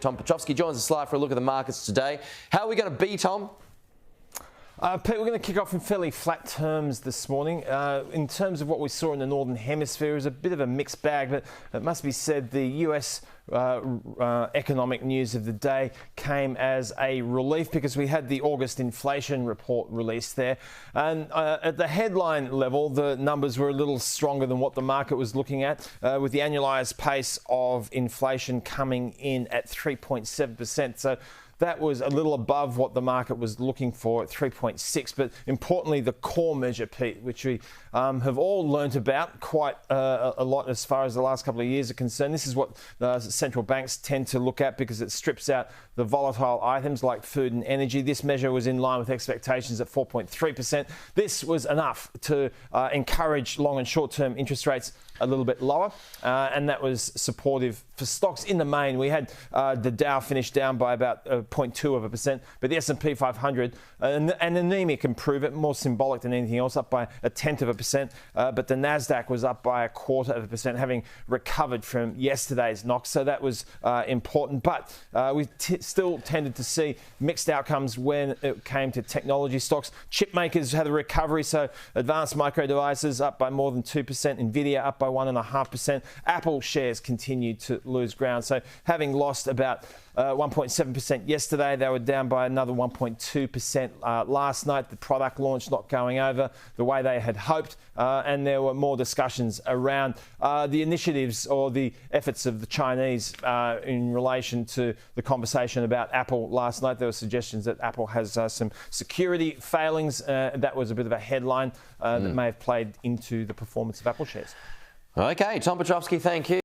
Tom Piotrowski joins us live for a look at the markets today. How are we going to be, Tom? Pete, we're going to kick off in fairly flat terms this morning. In terms of what we saw in the Northern Hemisphere, it was a bit of a mixed bag, but it must be said the US economic news of the day came as a relief because we had the August inflation report released there. And at the headline level, the numbers were a little stronger than what the market was looking at, with the annualised pace of inflation coming in at 3.7%. So that was a little above what the market was looking for at 3.6. But importantly, the core measure, Pete, which we have all learnt about quite a lot as far as the last couple of years are concerned. This is what central banks tend to look at because it strips out the volatile items like food and energy. This measure was in line with expectations at 4.3%. This was enough to encourage long and short-term interest rates a little bit lower, and that was supportive for stocks in the main. We had the Dow finish down by about 0.2%, but the S&P 500, an anemic improvement, more symbolic than anything else, up by 0.1%, but the Nasdaq was up by 0.25%, having recovered from yesterday's knock, so that was important. But we still tended to see mixed outcomes when it came to technology stocks. Chip makers had a recovery, so Advanced Micro Devices up by more than 2%, Nvidia up by 1.5%. Apple shares continued to lose ground. So having lost about 1.7% yesterday, they were down by another 1.2% last night. The product launch not going over the way they had hoped, and there were more discussions around the initiatives or the efforts of the Chinese in relation to the conversation about Apple last night. There were suggestions that Apple has some security failings. That was a bit of a headline that may have played into the performance of Apple shares. Okay, Tom Piotrowski, thank you.